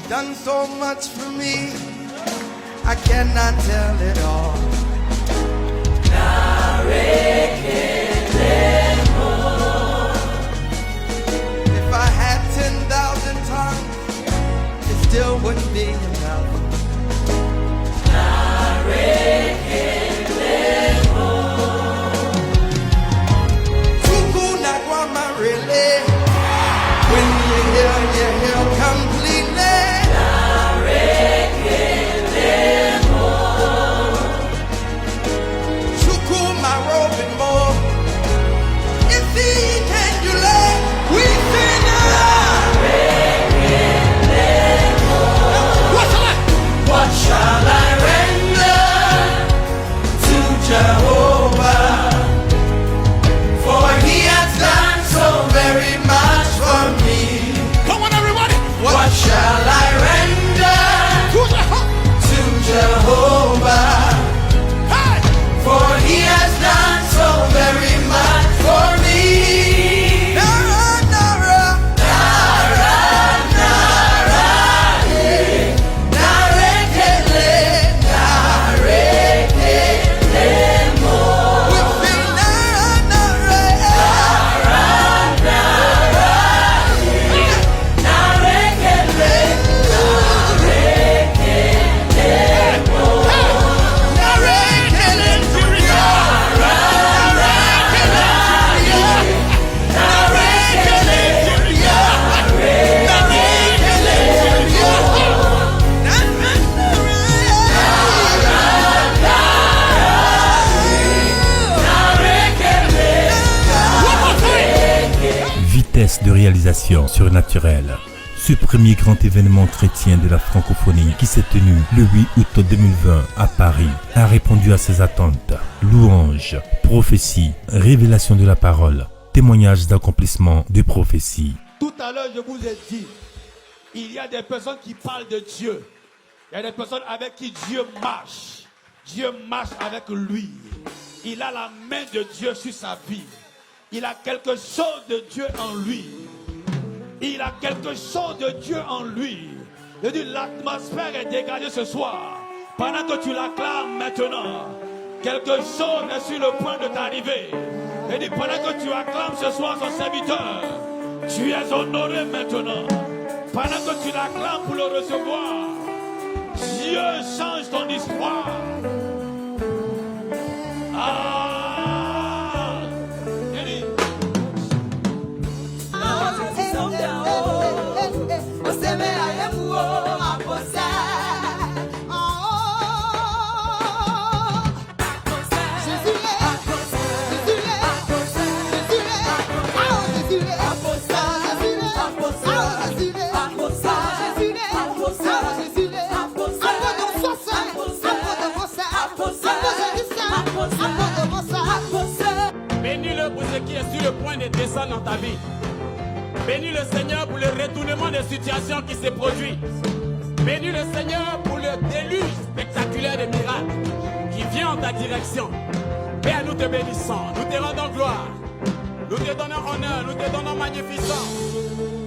done so much for me, I cannot tell it all. If I had 10,000 tongues, it still wouldn't be enough. Tuku Nagwama really, when you hear completely. Chuku my robe and more. If he can you lay, we sing. What shall I render to Jehovah? For he has done so very much for me. Come on, everybody. What shall I render to Jehovah? Hey! For he has done so very much for me. Nara, Nara, Nara, Nara, eh. Narekele, narekele mo. We sing Nara, Nara, narekele, Vitesse de réalisation surnaturelle. Ce premier grand événement chrétien de la francophonie qui s'est tenu le 8 août 2020 à Paris a répondu à ses attentes. Louanges, prophéties, révélation de la parole, témoignages d'accomplissement de prophéties. Tout à l'heure, je vous ai dit, il y a des personnes qui parlent de Dieu. Il y a des personnes avec qui Dieu marche. Dieu marche avec lui. Il a la main de Dieu sur sa vie. Il a quelque chose de Dieu en lui. Il a quelque chose de Dieu en lui. Je dis, l'atmosphère est dégagée ce soir. Pendant que tu l'acclames maintenant, quelque chose est sur le point de t'arriver. Je dis, pendant que tu acclames ce soir son serviteur, tu es honoré maintenant. Pendant que tu l'acclames pour le recevoir, Dieu change ton histoire. Ah! Bénis-le pour ce qui est sur le point de descendre dans ta vie. Bénis le Seigneur pour le retournement des situations qui se produisent. Bénis le Seigneur pour le déluge spectaculaire des miracles qui vient en ta direction. Père, nous te bénissons, nous te rendons gloire. Nous te donnons honneur, nous te donnons magnificence.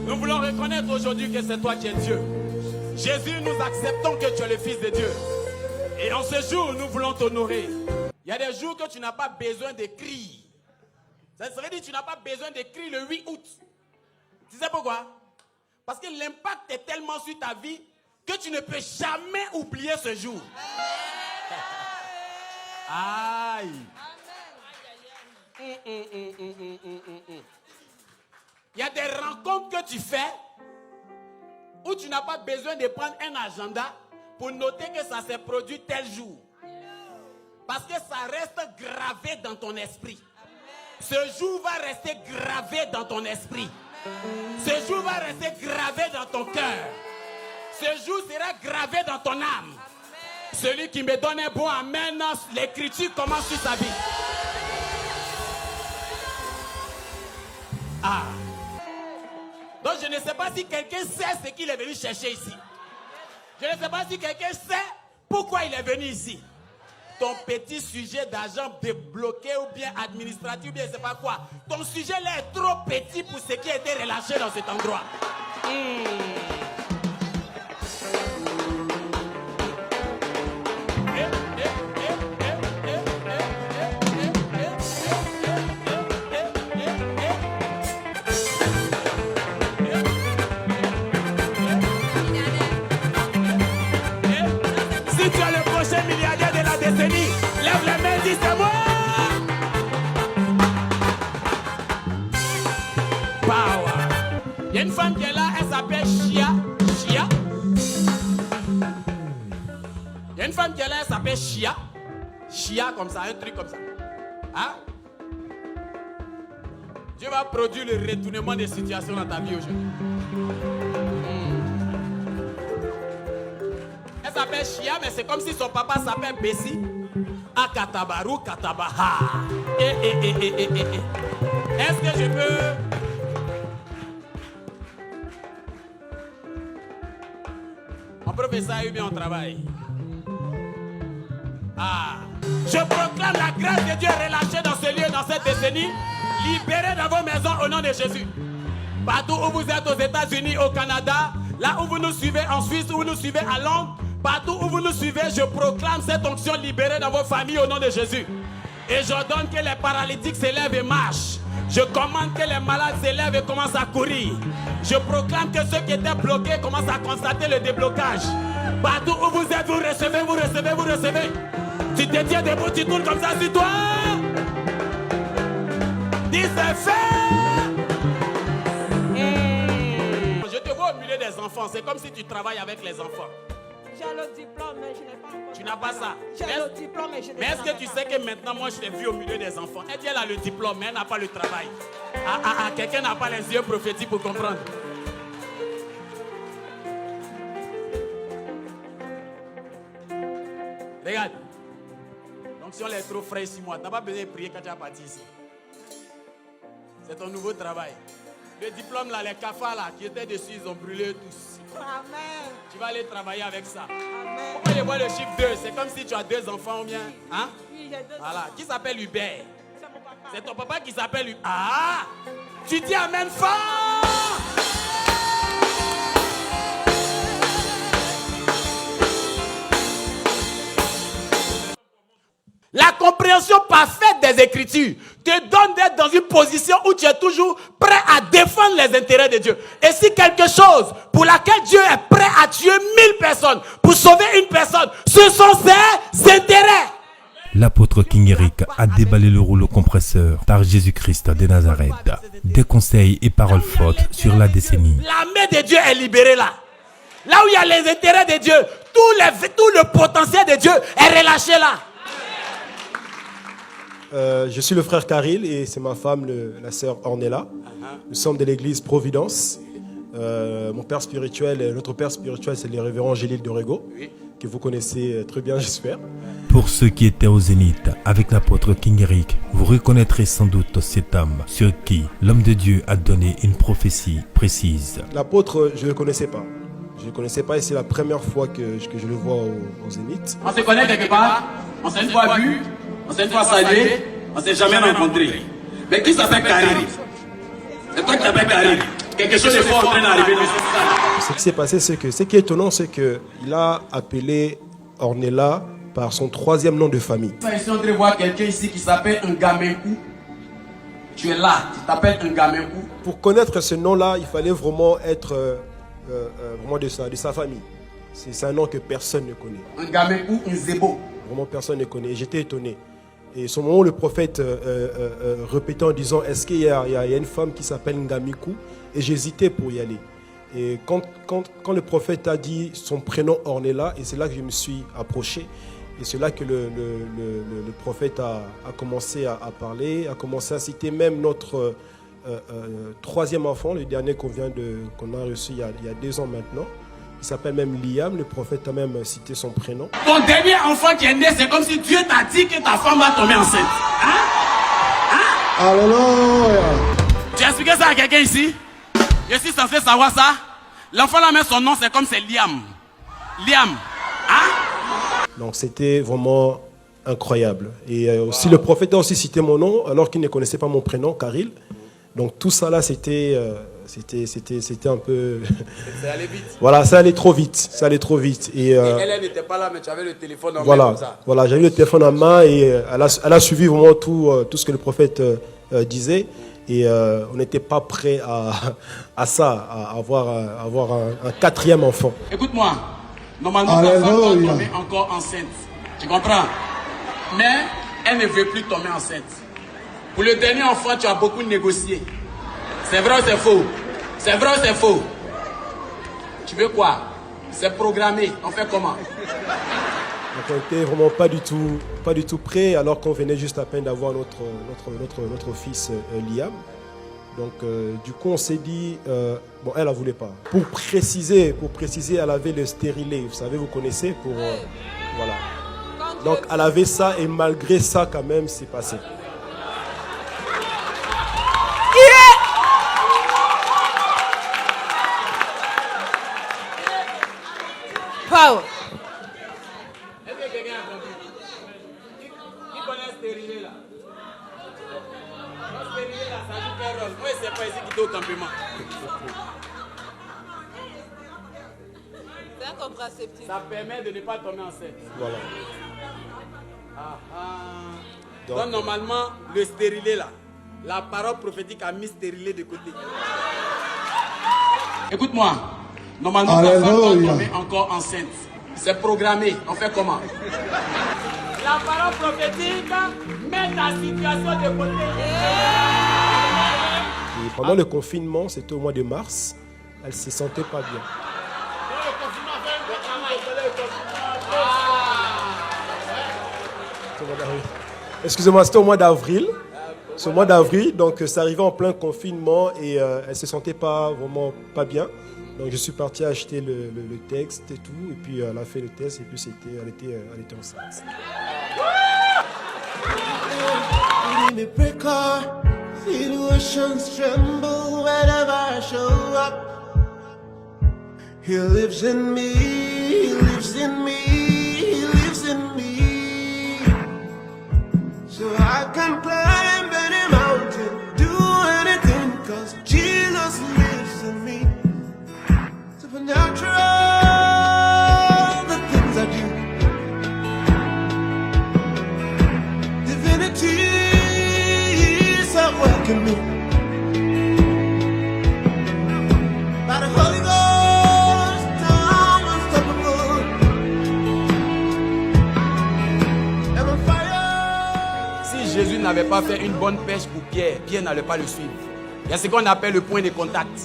Nous voulons reconnaître aujourd'hui que c'est toi qui es Dieu. Jésus, nous acceptons que tu es le Fils de Dieu. Et en ce jour, nous voulons t'honorer. Il y a des jours que tu n'as pas besoin de crier. Ça serait dit que tu n'as pas besoin de crier le 8 août. Tu sais pourquoi? Parce que l'impact est tellement sur ta vie que tu ne peux jamais oublier ce jour. Aïe. Il y a des rencontres que tu fais où tu n'as pas besoin de prendre un agenda pour noter que ça s'est produit tel jour. Parce que ça reste gravé dans ton esprit. Ce jour va rester gravé dans ton esprit. Ce jour va rester gravé dans ton cœur. Ce jour sera gravé dans ton âme. Celui qui me donne un bon amen, l'écriture commence sur sa vie. Ah. Donc je ne sais pas si quelqu'un sait ce qu'il est venu chercher ici. Je ne sais pas si quelqu'un sait pourquoi il est venu ici. Ton petit sujet d'argent débloqué ou bien administratif ou bien je ne sais pas quoi. Ton sujet là est trop petit pour ce qui a été relâché dans cet endroit. s'appelle Chia. Chia. Il y a une femme qui est là, elle s'appelle Chia. Chia comme ça, un truc comme ça. Hein? Dieu va produire le retournement des situations dans ta vie aujourd'hui. Elle s'appelle Chia, mais c'est comme si son papa s'appelle Bessie. Akatabaru Katabaha. Est-ce que je peux... Mon professeur a eu bien au travail. Ah. Je proclame la grâce de Dieu relâchée dans ce lieu, dans cette décennie. Libérez dans vos maisons au nom de Jésus. Partout où vous êtes, aux États-Unis, au Canada, là où vous nous suivez en Suisse, où vous nous suivez à Londres, partout où vous nous suivez, je proclame cette onction libérée dans vos familles au nom de Jésus. Et j'ordonne que les paralytiques s'élèvent et marchent. Je commande que les malades s'élèvent et commencent à courir. Je proclame que ceux qui étaient bloqués commencent à constater le déblocage. Partout où vous êtes, vous recevez, vous recevez, vous recevez. Tu te tiens debout, tu tournes comme ça sur toi. Dis c'est fait. Je te vois au milieu des enfants. C'est comme si tu travailles avec les enfants. J'ai le diplôme, mais je n'ai pas encore. Tu n'as pas ça. J'ai le diplôme, mais je n'ai pas. Mais est-ce que tu sais que maintenant, moi, je t'ai vu au milieu des enfants? Elle dit, elle a le diplôme, mais elle n'a pas le travail. Quelqu'un n'a pas les yeux prophétiques pour comprendre. Regarde. Donc, si on est trop frais ici, moi, tu n'as pas besoin de prier quand tu as parti ici. C'est ton nouveau travail. Le diplôme, là, les cafards, là, qui étaient dessus, ils ont brûlé tous. Amen. Tu vas aller travailler avec ça. Amen. Pourquoi je vois le chiffre 2? C'est comme si tu as 2 enfants ou bien. Hein? Oui, j'ai 2 enfants. Voilà. Qui s'appelle Hubert? C'est mon papa. C'est ton papa qui s'appelle Hubert. Ah! Tu dis amen fort! La compréhension parfaite des Écritures te donne d'être dans une position où tu es toujours prêt à défendre les intérêts de Dieu. Et si quelque chose pour laquelle Dieu est prêt à tuer 1000 personnes pour sauver une personne, ce sont ses intérêts. L'apôtre King Eric a déballé le rouleau compresseur par Jésus-Christ de Nazareth. Des conseils et paroles fortes sur la décennie. La main de Dieu est libérée là. Là où il y a les intérêts de Dieu, tout le potentiel de Dieu est relâché là. Je suis le frère Karil et c'est ma femme, la sœur Ornella. Nous sommes de l'église Providence. Mon père spirituel, notre père spirituel, c'est le révérend Gélil de Rego, que vous connaissez très bien, j'espère. Pour ceux qui étaient au Zénith avec l'apôtre King Eric, vous reconnaîtrez sans doute cet homme sur qui l'homme de Dieu a donné une prophétie précise. L'apôtre, je ne le connaissais pas. Je ne le connaissais pas et c'est la première fois que je le vois au Zénith. On se connaît quelque part, on s'est une fois vu. On s'est une fois salué, on ne s'est jamais rencontré. Mais qui s'appelle Karil? C'est toi qui t'appelles Karil. Quelque chose de fort en train d'arriver, mais c'est ça. Ce qui s'est passé, c'est que ce qui est étonnant, c'est qu'il a appelé Ornella par son 3e nom de famille. Ici, on devrait voir quelqu'un ici qui s'appelle Ngamenkou. Tu es là, tu t'appelles Ngamenkou. Pour connaître ce nom-là, il fallait vraiment être vraiment de sa famille. C'est un nom que personne ne connaît. Ngamenkou Nzebo. Vraiment personne ne connaît. J'étais étonné. Et ce moment où le prophète répétait en disant, est-ce qu'il y a une femme qui s'appelle Ngamikou? Et j'hésitais pour y aller. Et quand le prophète a dit son prénom Ornella, et c'est là que je me suis approché, et c'est là que le prophète a commencé à parler, a commencé à citer même notre 3e enfant, le dernier qu'on a reçu il y a 2 ans maintenant. Il s'appelle même Liam, le prophète a même cité son prénom. Ton dernier enfant qui est né, c'est comme si Dieu t'a dit que ta femme va tomber enceinte. Alléluia. Tu as expliqué ça à quelqu'un ici? Je suis censé savoir ça. L'enfant là, même son nom, c'est comme c'est Liam. Liam. Donc c'était vraiment incroyable. Et aussi le prophète a aussi cité mon nom, alors qu'il ne connaissait pas mon prénom, Karil. Donc tout ça là, c'était un peu... Ça allait vite. Voilà, ça allait trop vite. Ça allait trop vite. Et elle n'était pas là, mais tu avais le téléphone en main comme ça. Voilà, j'avais le téléphone en main et elle a suivi vraiment tout ce que le prophète disait. Et on n'était pas prêt à ça, à avoir un 4e enfant. Écoute-moi, normalement ta femme doit tomber encore enceinte. Tu comprends? Mais elle ne veut plus tomber enceinte. Pour le dernier enfant, tu as beaucoup négocié. C'est vrai ou c'est faux? C'est vrai ou c'est faux? Tu veux quoi? C'est programmé. On fait comment? Donc on n'était vraiment pas du tout prêt, alors qu'on venait juste à peine d'avoir notre fils Liam. Donc du coup on s'est dit, bon elle ne voulait pas. Pour préciser, elle avait le stérilet, vous savez, vous connaissez, pour voilà. Donc elle avait ça et malgré ça quand même c'est passé. Power. Est-ce que quelqu'un a compris? Qui connaît ce stérilet là? Ce stérilet là, ça joue quel rôle? Moi, c'est pas ici qui est au campement. C'est un contraceptif. Ça permet de ne pas tomber enceinte. Voilà. Donc normalement, le stérilet là, la parole prophétique a mis stérilet de côté. Écoute-moi, normalement ta femme doit tomber encore enceinte. C'est programmé, on fait comment? La parole prophétique met ta situation de côté. Et pendant le confinement, c'était au mois de mars, elle ne se sentait pas bien. Excusez-moi, c'était au mois d'avril. C'est au mois d'avril, donc ça arrivait en plein confinement et elle ne se sentait vraiment pas bien. Donc je suis parti acheter le texte et tout, et puis elle a fait le test et puis elle était enceinte. Situations tremble whenever I show up. He lives in me, he lives in me, he lives in me. So I can climb any mountain, do anything, cause Jesus lives in me. Supernatural, the things I do. Divinity is at work in me. By the Holy Ghost, I'm unstoppable. And on fire. Si Jésus n'avait pas fait une bonne pêche pour Pierre, Pierre n'allait pas le suivre. Il y a ce qu'on appelle le point de contact.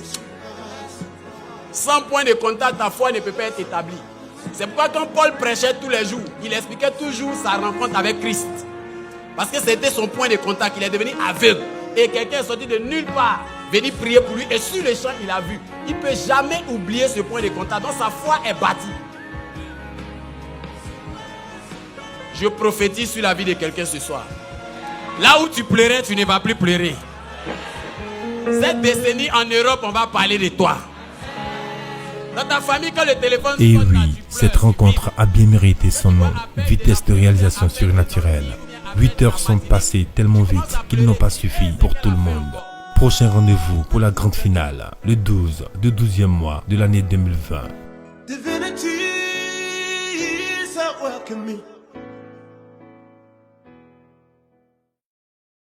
Sans point de contact, ta foi ne peut pas être établie. C'est pourquoi quand Paul prêchait tous les jours, il expliquait toujours sa rencontre avec Christ. Parce que c'était son point de contact. Il est devenu aveugle. Et quelqu'un est sorti de nulle part, venu prier pour lui. Et sur le champ, il a vu. Il ne peut jamais oublier ce point de contact. Donc sa foi est bâtie. Je prophétise sur la vie de quelqu'un ce soir. Là où tu pleurais, tu ne vas plus pleurer. Cette décennie en Europe, on va parler de toi. Dans ta famille, quand le téléphone Et sonne, là, oui, tu pleures. cette rencontre a bien mérité son nom. Vitesse de réalisation surnaturelle. 8 heures sont passées tellement vite qu'ils n'ont pas suffi pour tout le monde. Prochain rendez-vous pour la grande finale, le 12 du 12e mois de l'année 2020. Divinity is at work in me.